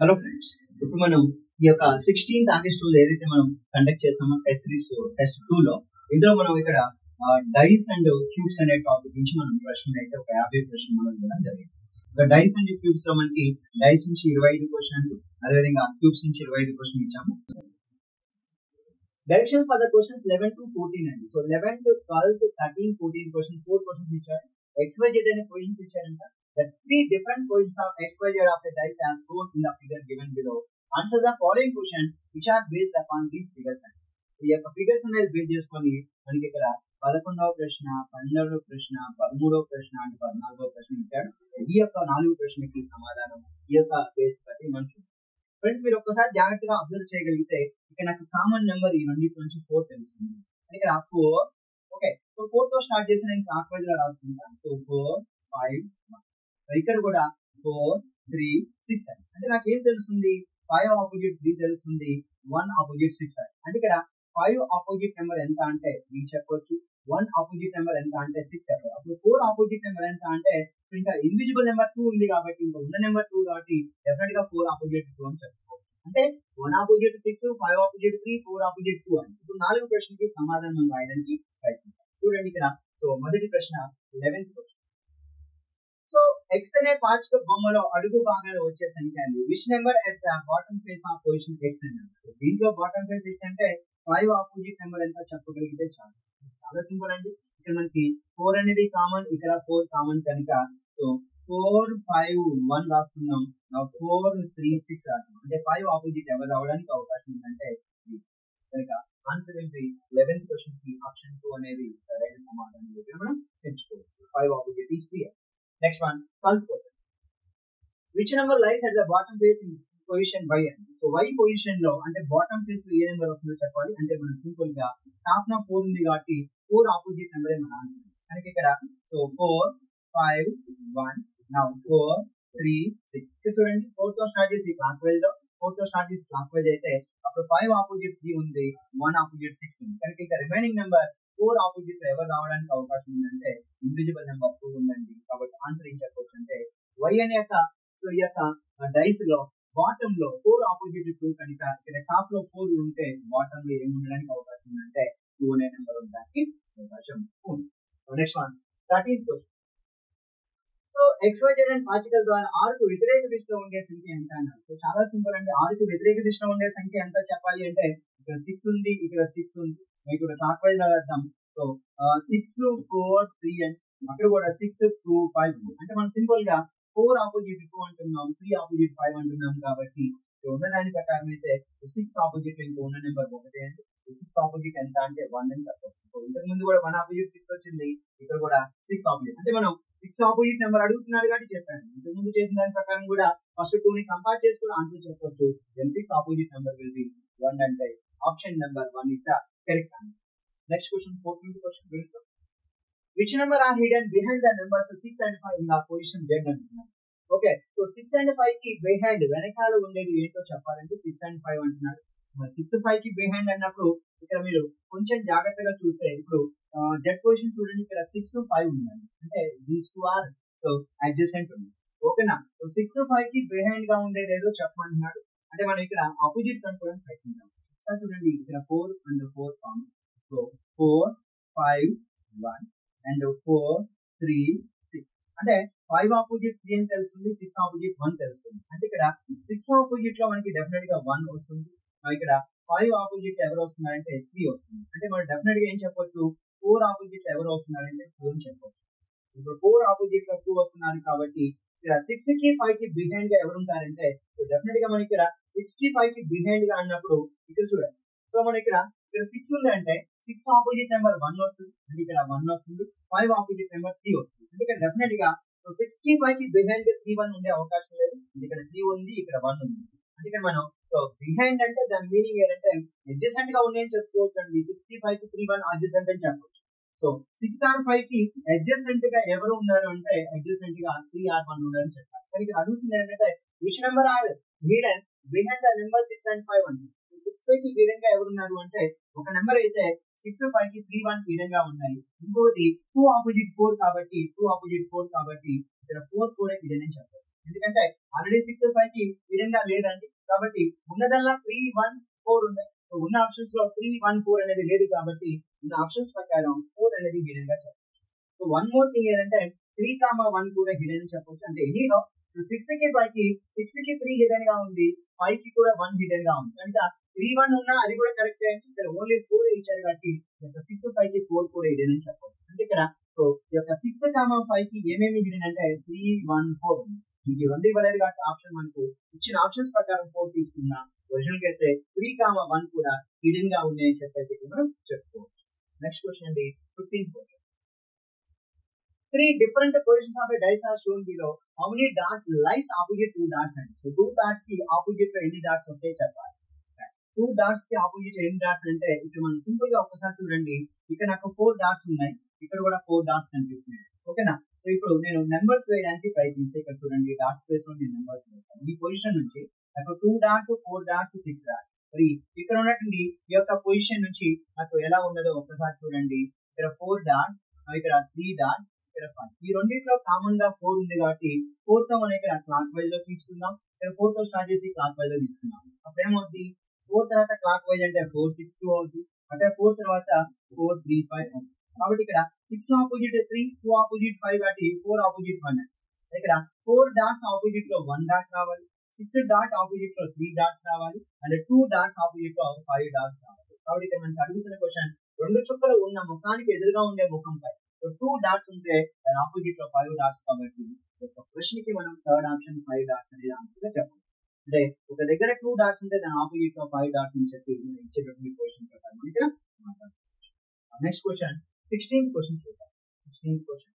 Hello friends, ఇప్పుడు మనం ఈ యొక్క 16th ఆగస్ట్ రోజు ఏదైతే మనం కండక్ట్ చేసామో టెస్ట్ సిరీస్ టెస్ట్ 2 లో ఇందులో మనం ఇక్కడ డైస్ అండ్ క్యూబ్స్ అనే టాపిక్ నుంచి మనం ప్రశ్నలు అయితే ఒక 50 ప్రశ్నలు మనం ఇవ్వడం జరిగింది. ఇక డైస్ అండ్ క్యూబ్స్ లో మనకి డైస్ నుంచి 25 క్వశ్చన్లు, అదేవిధంగా క్యూబ్స్ నుంచి 25 క్వశ్చన్లు ఇచ్చాము. Direction for the questions 11 to 14 అండి. సో 11 12 13 14 క్వశ్చన్ 4 క్వశ్చన్స్ ఇచ్చారు. XYZ అనే పొజిషన్స్ ఇచ్చారంట. The three different positions of XYZ of the dice as shown in the figure given below. Answer the following question which are based upon these figures. ఈ యొక్క figures అనేది base చేసుకొని మనకి ఇక్కడ 11వ ప్రశ్న, 12వ ప్రశ్న, 13వ ప్రశ్న అండ్ 14వ ప్రశ్న ఇచ్చాడు. ఈ యొక్క 4 ప్రశ్నకి సమాధానం ఈ యొక్క బేస్ బట్టి మనకి ఫ్రెండ్స్ మీరు ఒక్కసారి జాగ్రత్తగా అబ్జర్వ్ చేయగలిగితే ఇక్కడ నాకు కామన్ నెంబర్ ఈ రెండింటి నుంచి 4 తెలుస్తుంది. ఇక్కడ 4 ఓకే. సో 4 తో స్టార్ట్ చేసి నేను క్లాక్ వైజ్ గా రాసుకుంటాను. సో 4 5 1. ఇక్కడ కూడా 4 3 6 అంటే నాకు ఏం తెలుస్తుంది? 5 ఆపోజిట్ 3 తెలుస్తుంది, 1 ఆపోజిట్ 6 అంటే ఇక్కడ 5 ఆపోజిట్ నెంబర్ ఎంత అంటే 3 చెప్పొచ్చు, 1 ఆపోజిట్ నెంబర్ ఎంత అంటే 6 చెప్పొచ్చు. అప్పుడు 4 ఆపోజిట్ నెంబర్ ఎంత అంటే ఇంకా ఇన్విజిబుల్ నెంబర్ 2 ఉంది కాబట్టి ఇంకా ఉన్న నెంబర్ 2 కాబట్టి డెఫినెట్ గా 4 ఆపోజిట్ 2 అని చెప్పుకోవచ్చు. అంటే 1 ఆపోజిట్ 6, 5 ఆపోజిట్ 3, 4 ఆపోజిట్ 2 అని. ఇప్పుడు 4 ప్రశ్నకి సమాధానం రాయడానికి ప్రయత్నిద్దాం. చూడండి ఇక్కడ. సో మొదటి ప్రశ్న 11th క్వశ్చన్. సో x అనే పాచిక బొమ్మలో అడుగు భాగాలు వచ్చే సంఖ్య అండి. Which number at the bottom face of position x అన్నారు. దీంట్లో బాటమ్ ఫేస్ x అంటే 5 ఆపోజిట్ నెంబర్ ఎంత చెప్పగలిగితే చాలు. చాలా సింపుల్ అండి. ఇక్కడ మనకి 4 అనేది కామన్, ఇక్కడ 4 కామన్ కనుక సో 4 5 1 రాస్తున్నాం. 4 3 6 రాస్తున్నాం. అంటే 5 ఆపోజిట్ ఎవరు రావడానికి అవకాశం ఉందంటే కనుక ఆన్సర్ ఏంటి? 11th క్వశ్చన్ కి ఆప్షన్ 2 అనేది సరైన సమాధానం దగ్గర మనం ఎంచుకోవచ్చు. 5 opposite is clear. Next one, 12th question. Which number lies at the bottom face in position y? So y position లో అంటే బాటమ్ ఫేస్ లో ఏ నెంబర్ వస్తుందో చెప్పాలి. అంటే మనం సింపుల్ గా టాప్ నా 4 ఉంది కాబట్టి 4 ఆపోజిట్ నెంబరే మన ఆన్సర్. కనుక ఇక్కడ సో 4 5 1 నౌ 4 3 6 చూడండి. 4 తో స్టార్ట్ చేసి క్లాక్ వైజ్ లో 4 తో స్టార్ట్ చేసి క్లాక్ వైజ్ అయితే అప్పుడు 5 ఆపోజిట్ 3 ఉంది, 1 ఆపోజిట్ 6 ఉంది. కనుక ఇంకా రిమైనింగ్ నెంబర్ 4 ఆపోజిట్ ఎవరు రావడానికి అవకాశం ఉందంటే ఇన్విజిబుల్ నెంబర్ 2 ఉందండి. కాబట్టి ఆన్సర్ ఏం చెప్పవచ్చు అంటే y అనే యొక్క సో ఈ యొక్క డైస్ లో బాటమ్ లో 4 ఆపోజిట్ 2 కనుక ఇక్కడ టాప్ లో 4 ఉంటే బాటమ్ లో ఏమి ఉండడానికి అవకాశం ఉందంటే 2 అనే నెంబర్ ఉండడానికి అవకాశం ఉంది. Next one 13th question. So XYZ and particle ద్వారా 6కు వ్యతిరేక దిశలో ఉండే సంఖ్య ఎంత అన్నారు. సో చాలా సింపుల్ అండి. 6కు వ్యతిరేక దిశలో ఉండే సంఖ్య ఎంత చెప్పాలి అంటే ఇక్కడ 6 ఉంది, ఇక్కడ 6 ఉంది. ఇక్కడ క్లాక్ వైజ్ రాద్దాం. సో 6 4 3 అండ్ అక్కడ కూడా 6 2 5 అంటే మనం సింపుల్ గా 4 ఆపోజిట్ 2 అంటున్నాం, 3 ఆపోజిట్ 5 అంటున్నాం కాబట్టి ఉన్న దాని ప్రకారం అయితే 6 ఆపోజిట్ ఇంకా ఉన్న నెంబర్ 1 అండి. 6 ఆపోజిట్ ఎంత అంటే 1 అని చెప్పవచ్చు. సో ఇంతకు ముందు కూడా 1 ఆపోజిట్ 6 వచ్చింది, ఇక్కడ కూడా 6 ఆపోజిట్ అంటే మనం 6 ఆపోజిట్ నెంబర్ అడుగుతున్నారు కాబట్టి చెప్పాను. ఇంతకు ముందు చేసిన దాని ప్రకారం కూడా ఫస్ట్ 2 ని కంపేర్ చేసి కూడా ఆన్సర్ చెప్పవచ్చు. Then 6 opposite number will be 1 అంటే option number 1 is the correct answer. Next question 14th question. Which number are hidden behind the numbers 6 and 5 in the position Z అంటున్నారు. ఓకే. సో 6 and 5 కి behind వెనకాల ఉండేది ఏంటో చెప్పాలంటే 6 and 5 అంటున్నారు. 6 5 కి behind అన్నప్పుడు ఇక్కడ మీరు కొంచెం జాగ్రత్తగా చూస్తే ఇప్పుడు Z పొజిషన్ చూడండి. ఇక్కడ 6 5 ఉందండి. అంటే these two are so adjacent ఉంది. ఓకేనా. సో 6 5 కి బిహైండ్ గా ఉండేది ఏదో చెప్పమంటున్నాడు. అంటే మనం ఇక్కడ ఆపోజిట్ కనుక్కోవడానికి ప్రయత్నిద్దాం. చూడండి ఇక్కడ 4 and 4 కామన్. సో 4 5 1 అండ్ 4 3 6 అంటే 5 ఆపోజిట్ 3 అని తెలుస్తుంది, 6 ఆపోజిట్ 1 తెలుస్తుంది. అంటే ఇక్కడ 6 ఆపోజిట్ లో మనకి డెఫినెట్ గా 1 వస్తుంది. ఇక్కడ 5 ఆపోజిట్ ఎవరు వస్తున్నారంటే 3 వస్తుంది. అంటే మనం డెఫినెట్ గా ఏం చెప్పొచ్చు? 4 ఆపోజిట్ ఎవరు వస్తున్నారంటే 4 అని చెప్పొచ్చు. ఇప్పుడు 4 ఆపోజిట్ లో 2 వస్తున్నారు కాబట్టి ఇక్కడ 6 కి 5 కి బిహైండ్ గా ఎవరు ఉంటారంటే డెఫినెట్ గా మనకి ఇక్కడ 6 కి 5 కి బిహైండ్ గా అన్నప్పుడు ఇక్కడ చూడండి. సో మన ఇక్కడ 6 ఉంది అంటే 6 ఆపోజిట్ నెంబర్ 1 వస్తుంది. అంటే ఇక్కడ 1 వస్తుంది. 5 ఆపోజిట్ నెంబర్ 3 వస్తుంది. అంటే ఇక్కడ డెఫినెట్ గా 6 కి 5 కి బిహైండ్ 3 1 ఉండే అవకాశం లేదు. ఇక్కడ 3 ఉంది, ఇక్కడ 1 ఉంది. అంటే ఇక్కడ మనం సో బిహైండ్ అంటే దాని మీనింగ్ ఏంటంటే అడ్జసెంట్ గా ఉన్నాయని చెప్పుకోవచ్చు అండి. 6 కి 5 కి 3 1 అడ్జసెంట్ అని చెప్పవచ్చు. సో 6 or 5 కి అడ్జసెంట్ గా ఎవరు ఉన్నారు అంటే అడ్జసెంట్ గా 3 or 1 ఉన్నారని చెప్పాలి. కానీ ఇక్కడ అడుగుతుంది ఏంటంటే which number are hidden behind the number 6 and 5 అంటే 6 5 కి హిడెన్ గా ఎవరు ఉన్నారు అంటే ఒక నెంబర్ అయితే 6 5 కి 3 1 హిడెన్ గా ఉన్నాయి. ఇంకోటి 2 ఆపోజిట్ 4 కాబట్టి 2 ఆపోజిట్ 4 కాబట్టి ఇక్కడ 4 కూడా హిడెన్ అని చెప్పాలి. ఎందుకంటే ఆల్రెడీ 6 5 కి హిడెన్ గా లేదండి. కాబట్టి ఉన్నదల్లా 3 1 4 ఉన్నాయి. సో ఉన్న ఆప్షన్స్ లో 3 1 4 అనేది లేదు కాబట్టి ఉన్న ఆప్షన్స్ ప్రకారం 4 అనేది హిడెన్ గా చెప్పచ్చు. సో వన్ మోర్ థింగ్ ఏంటంటే 3 1 కూడా హిడెన్ అని చెప్పొచ్చు. అంటే ఎనీలో 6 కి 5 కి 6 కి 3 హిడెన్ గా ఉంది, 5 కి కూడా 1 హిడెన్ గా ఉంది. కనుక 3 1 ఉన్నా అది కూడా కరెక్ట్ అంటే ఇక్కడ ఓన్లీ 4 ఇచ్చారు కాబట్టి 6 5 కి 4 కూడా హిడెన్ అని చెప్పవచ్చు. అంటే ఇక్కడ సో ఈ యొక్క 6 5 కి ఏమేమి హిడెన్ అంటే 3 1 4 ఉంది. ఇది రెండు ఇవ్వలేదు కాబట్టి ఆప్షన్ మనకు ఇచ్చిన ఆప్షన్స్ ప్రకారం 4 తీసుకున్నా. ఒరిజినల్ కి అయితే 3 1 కూడా హిడెన్ గా ఉన్నాయని చెప్పైతే మనం చెప్పుకోవచ్చు. నెక్స్ట్ క్వశ్చన్ అండి 15th question. 3 different positions of a dice are shown below. How many dots lies opposite 2 dots and so 2 dots కి opposite లో ఎన్ని dots వస్తాయి చెప్పాలి. 2 dots కి opposite ఎన్ని dots అంటే ఇక్కడ మనం సింపుల్ గా ఒకసారి చూడండి. ఇక్కడ నాకు 4 dots ఉన్నాయి, ఇక్కడ కూడా 4 dots కనిపిస్తున్నాయి. ఓకేనా. సో ఇప్పుడు నేను నెంబర్స్ వేయడానికి ప్రయత్నిస్తే ఇక్కడ చూడండి డాట్స్ ప్లేస్ లో నేను నెంబర్స్ వేస్తాను. ఈ పొజిషన్ నుంచి నాకు 2 dots 4 dots 6 dots. మరి ఇక్కడ ఉన్నటువంటి ఈ యొక్క పొజిషన్ నుంచి నాకు ఎలా ఉన్నదో ఒక్కసారి చూడండి. ఇక్కడ 4 dots, ఇక్కడ 3 dots, ఇక్కడ 5. ఈ రెండింటిలో కామన్ గా 4 ఉంది కాబట్టి 4 తో మనం ఇక్కడ క్లాక్ వైజ్ లో తీసుకుందాం. ఇక్కడ 4 తో స్టార్ట్ చేసి క్లాక్ వైజ్ లో తీసుకుందాం. అప్పుడు ఏమవుతుంది 4 తర్వాత క్లాక్ వైజ్ అంటే 4 6 2 అవుతుంది. అంటే 4 తర్వాత 4 3 5 అవుతుంది. కాబట్టి ఇక్కడ 6 ఆపోజిట్ 3, 2 ఆపోజిట్ 5 కాబట్టి 4 ఆపోజిట్ 1. ఇక్కడ 4 డాట్స్ ఆపోజిట్ లో 1 డాట్ రావాలి, 6 డాట్ ఆపోజిట్ లో 3 డాట్స్ రావాలి, అంటే 2 డాట్స్ ఆపోజిట్ లో 5 డాట్స్ రావాలి. కాబట్టి ఇక్కడ మనకి అడుగుతున్న క్వశ్చన్ రెండు చుక్కలు ఉన్న ముఖానికి ఎదురుగా ఉండే ముఖంపై 2 డాట్స్ ఉంటే దాని ఆపోజిట్ లో 5 డాట్స్ కాబట్టి ఒక ప్రశ్నకి మనం థర్డ్ ఆప్షన్ 5 డాట్స్ అనేది ఆన్సర్ గా చెప్పాలి. అంటే ఒక దగ్గర 2 డాట్స్ ఉంటే దాని ఆపోజిట్ లో 5 డాట్స్ అని చెప్పి ఇచ్చేటటువంటి క్వశ్చన్ ప్రకారం ఇక్కడ మాట్లాడుకోవచ్చు. నెక్స్ట్ క్వశ్చన్ 16th క్వశ్చన్ చూద్దాం. 16th question.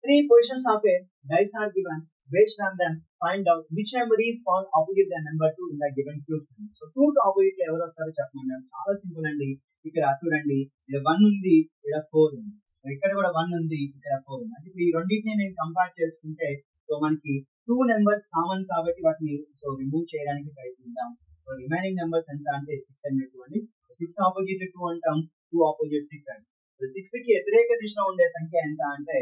3 positions of a dice are given. Based on them, find out which number is found opposite the number 2 in the given cubes. So 2 కి opposite ఎవరు వస్తారో చెప్పమన్నారు. చాలా simple అండి. ఇక్కడ చూడండి ఇక్కడ 1 ఉంది, ఇక్కడ 4 ఉంది, ఇక్కడ కూడా 1 ఉంది, ఇక్కడ 4 ఉంది. అంటే ఇప్పుడు ఈ రెండింటిని నేను కంపేర్ చేసుకుంటే సో మనకి 2 నెంబర్స్ కామన్ కాబట్టి వాటిని సో రిమూవ్ చేయడానికి ప్రయత్నిద్దాం. సో రిమైనింగ్ నెంబర్స్ ఎంత అంటే 6 అనేటువంటి 6 ఆపోజిట్ 2 అంటాం, 2 ఆపోజిట్ 6 అంటాం. 6 కి వ్యతిరేక దిశలో ఉండే సంఖ్య ఎంత అంటే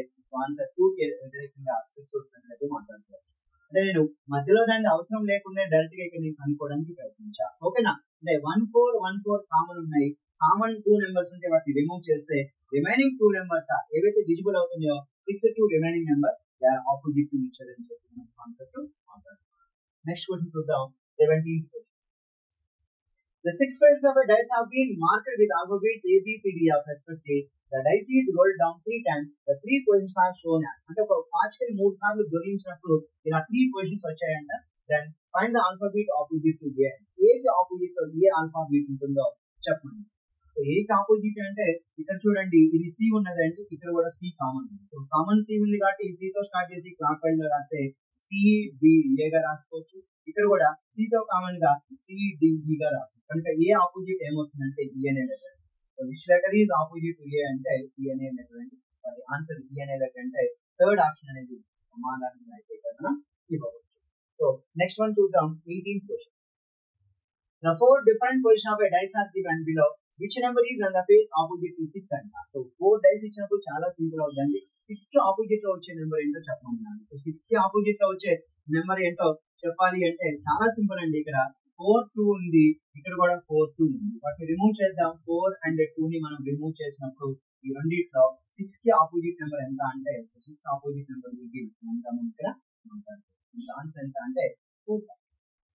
ఆన్సర్ 2 కి వ్యతిరేకంగా 6 వస్తుందని చెప్పి మాట్లాడుకోవచ్చు. అంటే నేను మధ్యలో దాన్ని అవసరం లేకుండా డైరెక్ట్ గా ఇక్కడ నేను కనుక్కోవడానికి ప్రయత్నించా. ఓకేనా. అంటే 1 4 1 4 కామన్ ఉన్నాయి. కామన్ 2 నెంబర్స్ ఉంటే వాటిని రిమూవ్ చేస్తే రిమైనింగ్ 2 నెంబర్స్ ఏవైతే డిజిబుల్ అవుతున్నాయో 6 to remaining number they are opposite to each other అని చెప్పి మనం కాన్సెప్ట్ మాట్లాడుకోవచ్చు. నెక్స్ట్ క్వశ్చన్ చూద్దాం. 17th క్వశ్చన్. The 6 faces of a dice have been marked with alphabets A, B, C, D of respectively. The dice is rolled down 3 times. The 3 positions are shown as. అంటే ఒక పాచికని 3 సార్లు దొరికించినప్పుడు ఇలా 3 positions వచ్చాయంట. Then find the alphabet opposite to A. ఏకి opposite లో ఏ alphabet ఉంటుందో చెప్పండి. So ఏకి ఆపోజిట్ అంటే ఇక్కడ చూడండి ఇది సి ఉన్నదండి, ఇక్కడ కూడా సి కామన్ ఉంది. సో కామన్ సి ఉంది కాబట్టి సి తో స్టార్ట్ చేసి క్లాక్ వైజ్ లో రాస్తే సి బి ఏగా రాసుకోవచ్చు. ఇక్కడ కూడా సి తో కామన్ గా సి డి గా రాసుకోవచ్చు. కనుక ఏ ఆపోజిట్ ఏమొస్తుందంటే ఈ అనే letter. So which letter is opposite to A అంటే ఈ అనే లెటర్ అండి. మరి ఆన్సర్ ఈ అనే లెటర్ అంటే థర్డ్ ఆప్షన్ అనేది సమాధానం అయితే కదా ఇవ్వవచ్చు. సో నెక్స్ట్ వన్ చూద్దాం. 18th question. The 4 different positions of a dice are given below. Which number is on the face opposite to 6 అంట. సో 4 డైస్ ఇచ్చినప్పుడు చాలా సింపుల్ అవుతుంది. 6 కి ఆపోజిట్ లో వచ్చే నెంబర్ ఏంటో చెప్పమన్నాను. సో 6 కి ఆపోజిట్ లో వచ్చే నెంబర్ ఏంటో చెప్పాలి అంటే చాలా సింపుల్ అండి. ఇక్కడ 4 2 ఉంది, ఇక్కడ కూడా 4 2 ఉంది. వాటిని రిమూవ్ చేద్దాం. 4 అండ్ 2 ని మనం రిమూవ్ చేసినప్పుడు ఈ రెండిట్లో 6 కి ఆపోజిట్ నెంబర్ ఎంత అంటే 6 ఆపోజిట్ నెంబర్ ఇక్కడ ఆన్సర్ ఎంత అంటే 4.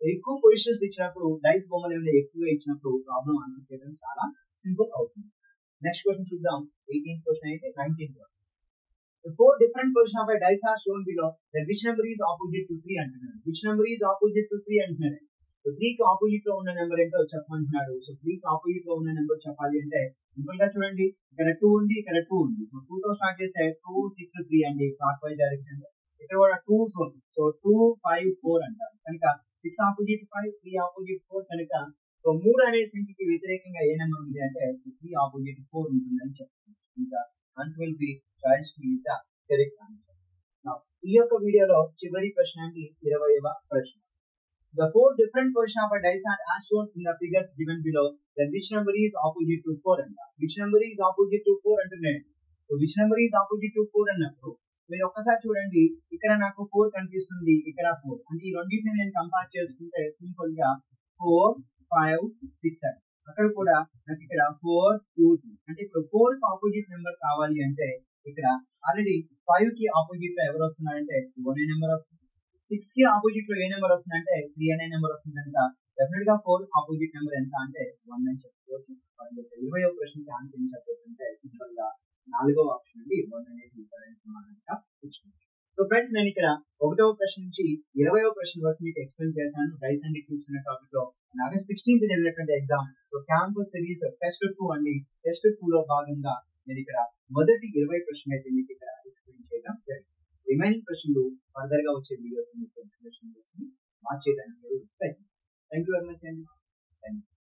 ఎక్కువ పొజిషన్స్ ఇచ్చినప్పుడు డైస్ బొమ్మలు ఏమైనా ఎక్కువగా ఇచ్చినప్పుడు ప్రాబ్లం ఆన్సర్ చేయడం చాలా సింపుల్ అవుతుంది. నెక్స్ట్ క్వశ్చన్ చూద్దాం. 18th క్వశ్చన్ అయితే 19th question. The 4 different positions of a dice are shown below. Then which number is opposite to 3 అంటున్నాడు. Which number is opposite to 3 అంటున్నాడు. సో 3 కి ఆపోజిట్ లో ఉన్న నెంబర్ ఏంటో చెప్పమంటున్నాడు. సో 3 కి ఆపోజిట్ లో ఉన్న నెంబర్ చెప్పాలి అంటే సింపుల్ గా చూడండి. ఇక్కడ 2 ఉంది, ఇక్కడ 2 ఉంది. సో 2 తో స్టార్ట్ చేస్తే 2 6 3 అండి క్లాక్ వైజ్ డైరెక్షన్. ఇక్కడ కూడా 2 ఉంది. సో 2 5 4 అంటారు. కనుక 6 ఆపోజిట్ 5, 3 ఆపోజిట్ 4 కనుక సో 3 అనే సంఖ్యకి వ్యతిరేకంగా ఏ నెంబర్ ఉంది అంటే 3 ఆపోజిట్ 4 ఉంటుందని చెప్తుంది. ఇంకా answer will be choice to is the correct answer. Now ఈ యొక్క వీడియోలో చివరి ప్రశ్న అండి 20వ ప్రశ్న. The 4 different positions of a dice are as shown in the figures given below. Then which number is opposite to 4 అంట. Which number is opposite to 4 అంటున్నాడు. So which number is opposite to 4 అన్నప్పుడు మీరు ఒక్కసారి చూడండి, ఇక్కడ నాకు 4 కనిపిస్తుంది, ఇక్కడ 4. అంటే ఈ రెండింటిని నేను కంపేర్ చేసుకుంటే సింపుల్ గా 4, 5, 6 అని. అక్కడ కూడా నాకు ఇక్కడ 4, 2, 2. అంటే ఇప్పుడు 4 కి ఆపోజిట్ నెంబర్ కావాలి అంటే ఇక్కడ ఆల్రెడీ 5 కి ఆపోజిట్ లో ఎవరు వస్తున్నారంటే 2 అనే నెంబర్ వస్తుంది. 6 కి ఆపోజిట్ లో ఏ నెంబర్ వస్తుందంటే 3 అనే నెంబర్ వస్తుంది కనుక డెఫినెట్ గా 4 ఆపోజిట్ నెంబర్ ఎంత అంటే 1 అని చెప్పుకోవచ్చు. 20వ ప్రశ్నకి ఆన్సర్ ఏం చెప్పొచ్చంటే సింపుల్ గా 4వ ఆప్షన్ అండి 1 అనేది కరెక్ట్ సమాధానంగా ఇచ్చుకోవచ్చు. సో ఫ్రెండ్స్, నేను ఇక్కడ 1వ ప్రశ్న నుంచి 20వ ప్రశ్న వరకు మీకు ఎక్స్ప్లెయిన్ చేశాను డైస్ అండ్ క్యూబ్స్ అనే టాపిక్ లో. ఆగస్ట్ 16th జరిగినటువంటి exam. So campus series test 2 అండి. టెస్ట్ 2 లో భాగంగా నేను ఇక్కడ మొదటి 20 ప్రశ్న అయితే మీకు ఇక్కడ ఎక్స్ప్లెయిన్ చేయడం జరిగింది. రిమైనింగ్ ప్రశ్నలు ఫర్దర్ గా వచ్చే వీడియోస్ మీకు ఎక్స్ప్లెయిన్ చేసి మార్చేయడానికి ప్రయత్నిస్తాను. థ్యాంక్ యూ వెరీ మచ్ అండి. Thank you.